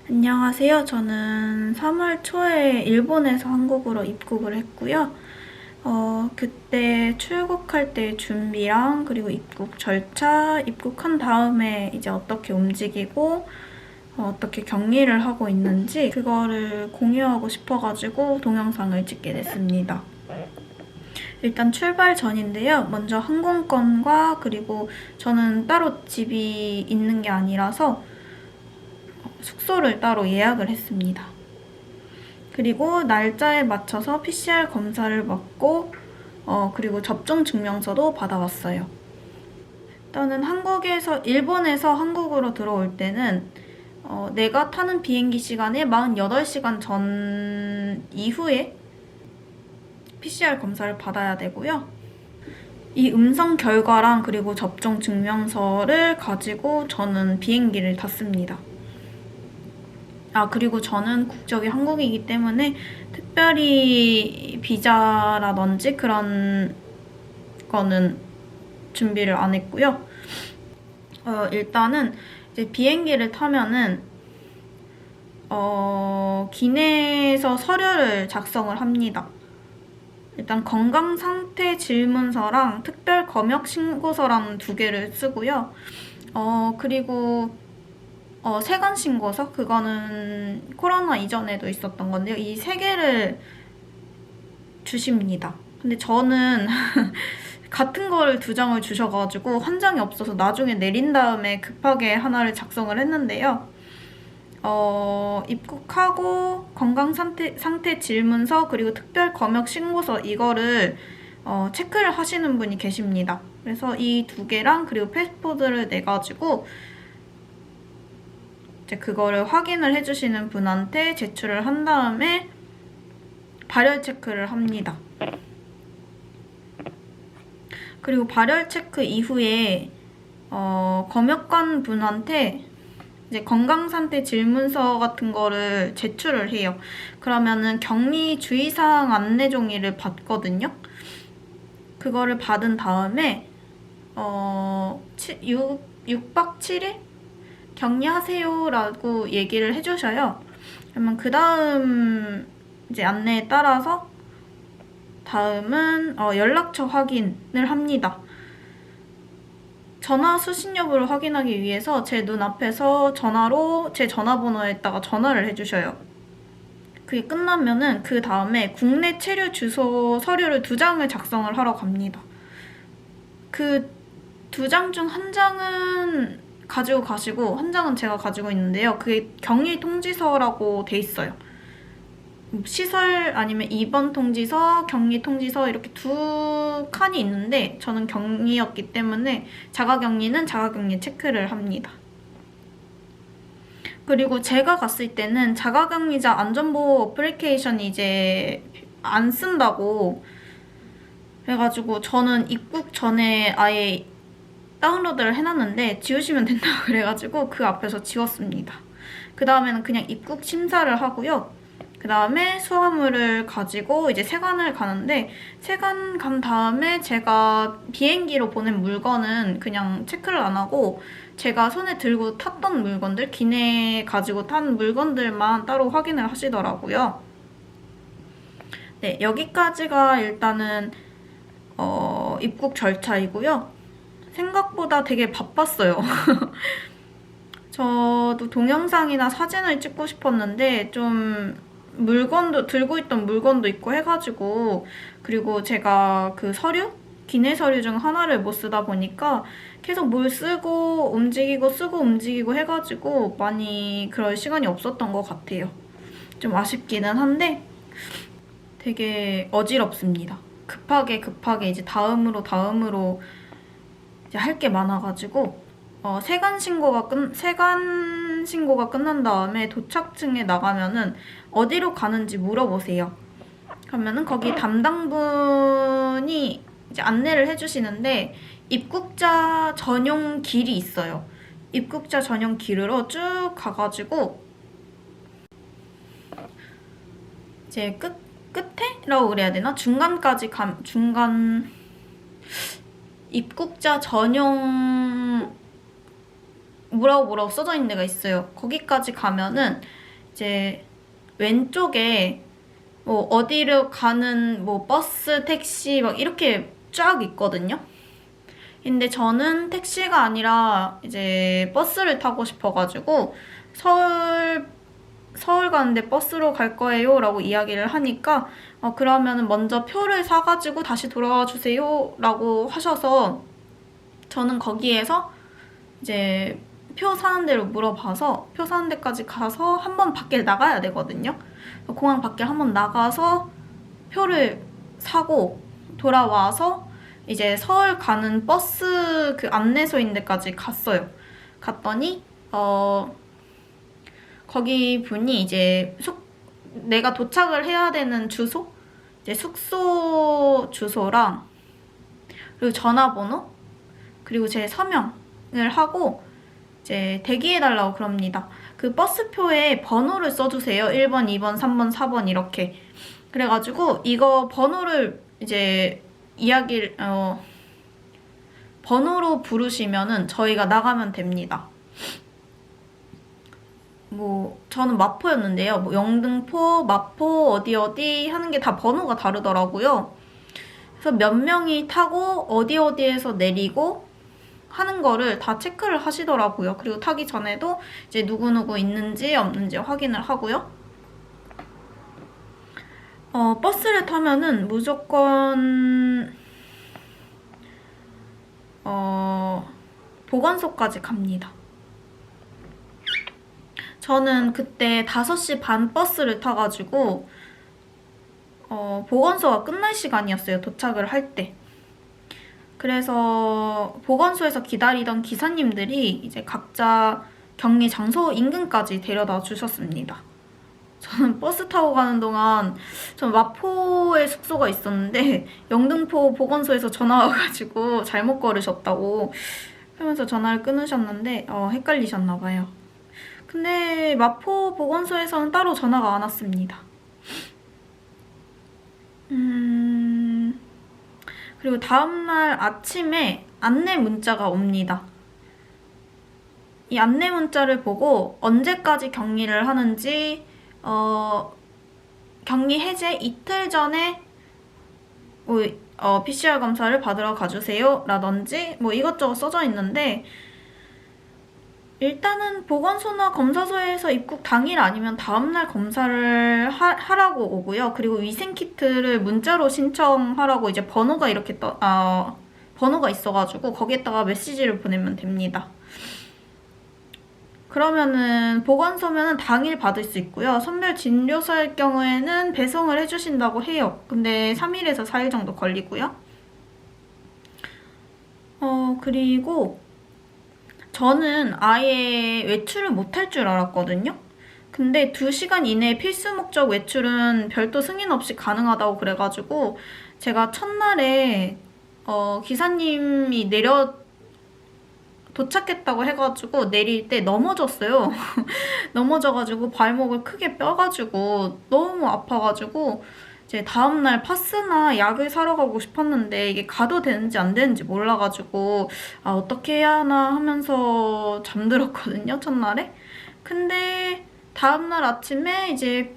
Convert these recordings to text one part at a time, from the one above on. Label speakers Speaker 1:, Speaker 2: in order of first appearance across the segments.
Speaker 1: 안녕하세요. 저는 3월 초에 일본에서 한국으로 입국을 했고요. 그때 출국할 때 준비랑 그리고 입국 절차, 입국한 다음에 이제 어떻게 움직이고 어떻게 격리를 하고 있는지 그거를 공유하고 싶어가지고 동영상을 찍게 됐습니다. 일단 출발 전인데요. 먼저 항공권과 그리고 저는 따로 집이 있는 게 아니라서 숙소를 따로 예약을 했습니다. 그리고 날짜에 맞춰서 PCR 검사를 받고 그리고 접종 증명서도 받아왔어요. 일단은 일본에서 한국으로 들어올 때는 내가 타는 비행기 시간에 48시간 전 이후에 PCR 검사를 받아야 되고요. 이 음성 결과랑 그리고 접종 증명서를 가지고 저는 비행기를 탔습니다. 그리고 저는 국적이 한국이기 때문에 특별히 비자라든지 그런 거는 준비를 안 했고요. 일단은 이제 비행기를 타면은 기내에서 서류를 작성을 합니다. 일단 건강상태 질문서랑 특별 검역 신고서라는 두 개를 쓰고요. 그리고 세관 신고서? 그거는 코로나 이전에도 있었던 건데요. 이 세 개를 주십니다. 근데 저는 같은 거를 두 장을 주셔가지고 한 장이 없어서 나중에 내린 다음에 급하게 하나를 작성을 했는데요. 입국하고 건강상태 질문서 그리고 특별 검역 신고서 이거를 체크를 하시는 분이 계십니다. 그래서 이 두 개랑 그리고 패스포드를 내가지고 이제 그거를 확인을 해주시는 분한테 제출을 한 다음에 발열 체크를 합니다. 그리고 발열 체크 이후에 검역관 분한테 이제 건강상태 질문서 같은 거를 제출을 해요. 그러면은 격리 주의사항 안내 종이를 받거든요. 그거를 받은 다음에 6박 7일 격리하세요라고 얘기를 해주셔요. 그러면 그 다음 이제 안내에 따라서 다음은 연락처 확인을 합니다. 전화 수신 여부를 확인하기 위해서 제 눈앞에서 전화로 제 전화번호에다가 전화를 해주셔요. 그게 끝나면은 그 다음에 국내 체류 주소 서류를 2장을 작성을 하러 갑니다. 그 2장 중 한 장은 가지고 가시고 한 장은 제가 가지고 있는데요. 그게 격리 통지서라고 돼 있어요. 시설 아니면 입원 통지서, 격리 통지서 이렇게 두 칸이 있는데 저는 격리였기 때문에 자가격리는 자가격리 체크를 합니다. 그리고 제가 갔을 때는 자가격리자 안전보호 어플리케이션이 이제 안 쓴다고 그래가지고 저는 입국 전에 아예 다운로드를 해놨는데 지우시면 된다고 그래가지고 그 앞에서 지웠습니다. 그 다음에는 그냥 입국 심사를 하고요. 그 다음에 수화물을 가지고 이제 세관을 가는데 세관 간 다음에 제가 비행기로 보낸 물건은 그냥 체크를 안 하고 제가 손에 들고 탔던 물건들, 기내에 가지고 탄 물건들만 따로 확인을 하시더라고요. 네, 여기까지가 일단은 입국 절차이고요. 생각보다 되게 바빴어요. 저도 동영상이나 사진을 찍고 싶었는데 좀 들고 있던 물건도 있고 해가지고 그리고 제가 그 기내 서류 중 하나를 못 쓰다 보니까 계속 뭘 쓰고 움직이고 해가지고 많이 그럴 시간이 없었던 것 같아요. 좀 아쉽기는 한데 되게 어지럽습니다. 급하게 이제 다음으로 이제 할 게 많아가지고 세관 신고가 끝난 다음에 도착증에 나가면은 어디로 가는지 물어보세요. 그러면은 거기 담당분이 이제 안내를 해주시는데 입국자 전용 길이 있어요. 입국자 전용 길으로 쭉 가가지고 이제 끝에라고 그래야 되나? 중간 입국자 전용 뭐라고 써져 있는 데가 있어요. 거기까지 가면은 이제 왼쪽에 뭐 어디로 가는 뭐 버스, 택시 막 이렇게 쫙 있거든요. 근데 저는 택시가 아니라 이제 버스를 타고 싶어가지고 서울 가는데 버스로 갈 거예요 라고 이야기를 하니까 그러면 먼저 표를 사가지고 다시 돌아와 주세요 라고 하셔서 저는 거기에서 이제 표 사는 데로 물어봐서 표 사는 데까지 가서 한 번 밖에 나가야 되거든요. 공항 밖에 한 번 나가서 표를 사고 돌아와서 이제 서울 가는 버스 그 안내소인 데까지 갔어요. 갔더니 거기 분이 이제 내가 도착을 해야 되는 주소? 이제 숙소 주소랑 그리고 전화번호 그리고 제 서명을 하고 이제 대기해달라고 그럽니다. 그 버스표에 번호를 써주세요. 1번, 2번, 3번, 4번 이렇게. 그래가지고 이거 번호를 이제 번호로 부르시면은 저희가 나가면 됩니다. 뭐 저는 마포였는데요. 뭐 영등포, 마포, 어디 하는 게 다 번호가 다르더라고요. 그래서 몇 명이 타고 어디에서 내리고 하는 거를 다 체크를 하시더라고요. 그리고 타기 전에도 이제 누구누구 있는지 없는지 확인을 하고요. 버스를 타면은 무조건 보건소까지 갑니다. 저는 그때 5시 반 버스를 타가지고 보건소가 끝날 시간이었어요. 도착을 할 때. 그래서 보건소에서 기다리던 기사님들이 이제 각자 격리 장소 인근까지 데려다 주셨습니다. 저는 버스 타고 가는 동안 전 마포에 숙소가 있었는데 영등포 보건소에서 전화 와가지고 잘못 걸으셨다고 하면서 전화를 끊으셨는데 헷갈리셨나 봐요. 근데 마포 보건소에서는 따로 전화가 안 왔습니다. 그리고 다음날 아침에 안내 문자가 옵니다. 이 안내 문자를 보고 언제까지 격리를 하는지 격리 해제 이틀 전에 PCR 검사를 받으러 가주세요 라든지 뭐 이것저것 써져 있는데 일단은 보건소나 검사소에서 입국 당일 아니면 다음날 검사를 하라고 오고요. 그리고 위생키트를 문자로 신청하라고 이제 번호가 이렇게 번호가 있어가지고 거기에다가 메시지를 보내면 됩니다. 그러면은 보건소면은 당일 받을 수 있고요. 선별 진료소일 경우에는 배송을 해주신다고 해요. 근데 3일에서 4일 정도 걸리고요. 그리고 저는 아예 외출을 못할 줄 알았거든요. 근데 2시간 이내에 필수 목적 외출은 별도 승인 없이 가능하다고 그래가지고 제가 첫날에 기사님이 도착했다고 해가지고 내릴 때 넘어졌어요. 넘어져가지고 발목을 크게 뼈가지고 너무 아파가지고 이제 다음날 파스나 약을 사러 가고 싶었는데 이게 가도 되는지 안 되는지 몰라가지고 어떻게 해야 하나 하면서 잠들었거든요, 첫날에. 근데 다음날 아침에 이제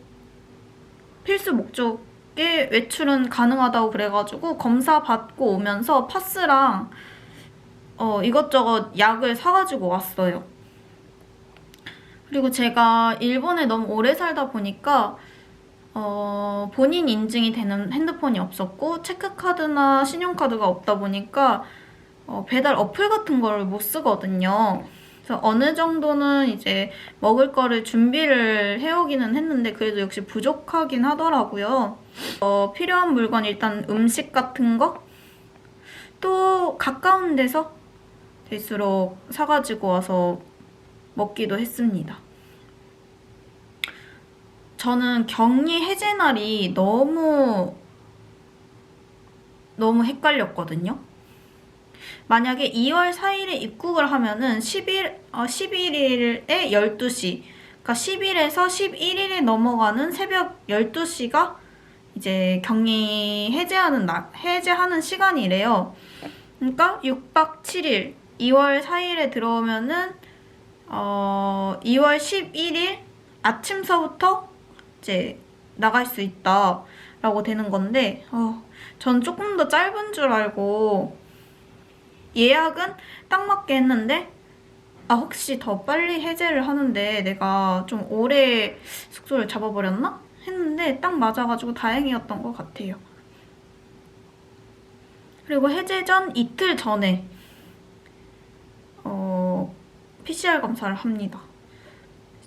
Speaker 1: 필수 목적의 외출은 가능하다고 그래가지고 검사 받고 오면서 파스랑 이것저것 약을 사가지고 왔어요. 그리고 제가 일본에 너무 오래 살다 보니까 본인 인증이 되는 핸드폰이 없었고 체크카드나 신용카드가 없다 보니까 배달 어플 같은 거를 못 쓰거든요. 그래서 어느 정도는 이제 먹을 거를 준비를 해오기는 했는데 그래도 역시 부족하긴 하더라고요. 필요한 물건 일단 음식 같은 거? 또 가까운 데서 될수록 사가지고 와서 먹기도 했습니다. 저는 격리 해제 날이 너무 헷갈렸거든요. 만약에 2월 4일에 입국을 하면은 11일에 12시, 그러니까 10일에서 11일에 넘어가는 새벽 12시가 이제 격리 해제하는 시간이래요. 그러니까 6박 7일, 2월 4일에 들어오면은 2월 11일 아침서부터 이제 나갈 수 있다라고 되는 건데 전 조금 더 짧은 줄 알고 예약은 딱 맞게 했는데 혹시 더 빨리 해제를 하는데 내가 좀 오래 숙소를 잡아버렸나? 했는데 딱 맞아가지고 다행이었던 것 같아요. 그리고 해제 전 이틀 전에 PCR 검사를 합니다.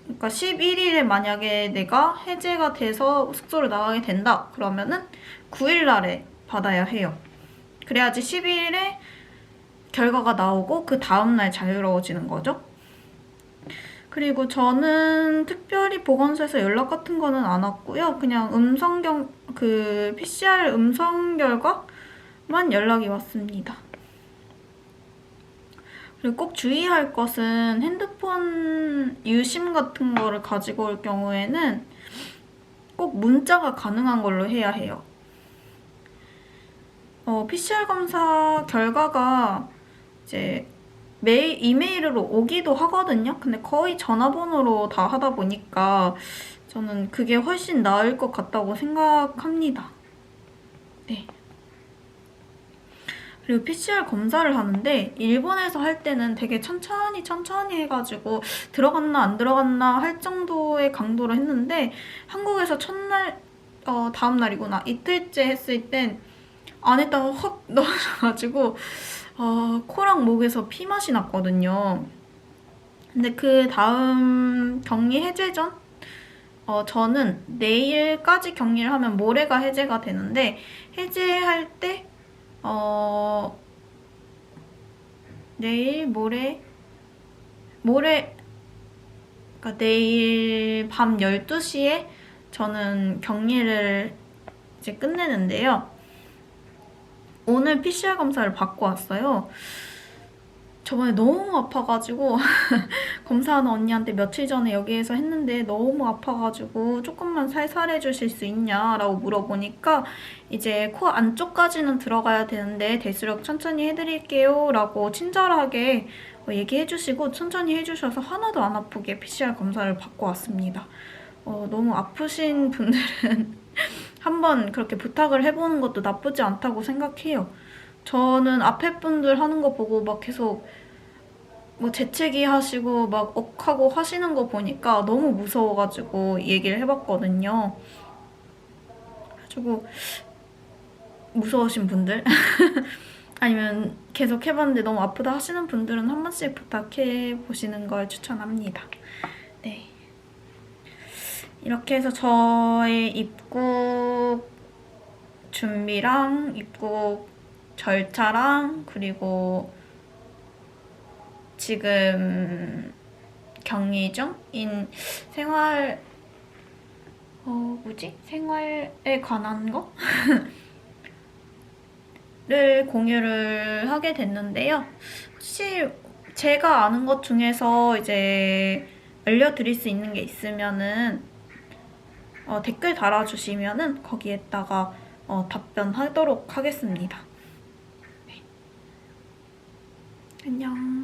Speaker 1: 그러니까 11일에 만약에 내가 해제가 돼서 숙소를 나가게 된다 그러면은 9일 날에 받아야 해요. 그래야지 11일에 결과가 나오고 그 다음날 자유로워지는 거죠. 그리고 저는 특별히 보건소에서 연락 같은 거는 안 왔고요. 그냥 PCR 음성 결과만 연락이 왔습니다. 그리고 꼭 주의할 것은 핸드폰 유심 같은 거를 가지고 올 경우에는 꼭 문자가 가능한 걸로 해야 해요. PCR 검사 결과가 이제 매일 이메일으로 오기도 하거든요. 근데 거의 전화번호로 다 하다 보니까 저는 그게 훨씬 나을 것 같다고 생각합니다. 네. 그리고 PCR 검사를 하는데 일본에서 할 때는 되게 천천히 해가지고 들어갔나 안 들어갔나 할 정도의 강도로 했는데 한국에서 첫날, 다음 날이구나. 이틀째 했을 땐 안에다가 확 넣어줘가지고 코랑 목에서 피맛이 났거든요. 근데 그 다음 격리 해제 전 저는 내일까지 격리를 하면 모레가 해제가 되는데 해제할 때 내일 그러니까 내일 밤 12시에 저는 격리를 이제 끝내는데요. 오늘 PCR 검사를 받고 왔어요. 저번에 너무 아파가지고 검사하는 언니한테 며칠 전에 여기에서 했는데 너무 아파가지고 조금만 살살 해주실 수 있냐라고 물어보니까 이제 코 안쪽까지는 들어가야 되는데 될수록 천천히 해드릴게요 라고 친절하게 얘기해주시고 천천히 해주셔서 하나도 안 아프게 PCR 검사를 받고 왔습니다. 너무 아프신 분들은 한번 그렇게 부탁을 해보는 것도 나쁘지 않다고 생각해요. 저는 앞에 분들 하는 거 보고 막 계속 뭐 재채기 하시고 막 억하고 하시는 거 보니까 너무 무서워가지고 얘기를 해봤거든요. 그래가지고 무서우신 분들 아니면 계속 해봤는데 너무 아프다 하시는 분들은 한 번씩 부탁해 보시는 걸 추천합니다. 네. 이렇게 해서 저의 입국 준비랑 입국 절차랑 그리고 지금 격리 중인 생활에 관한 거? 를 공유를 하게 됐는데요. 혹시 제가 아는 것 중에서 이제 알려드릴 수 있는 게 있으면은 댓글 달아주시면은 거기에다가 답변하도록 하겠습니다. 네. 안녕.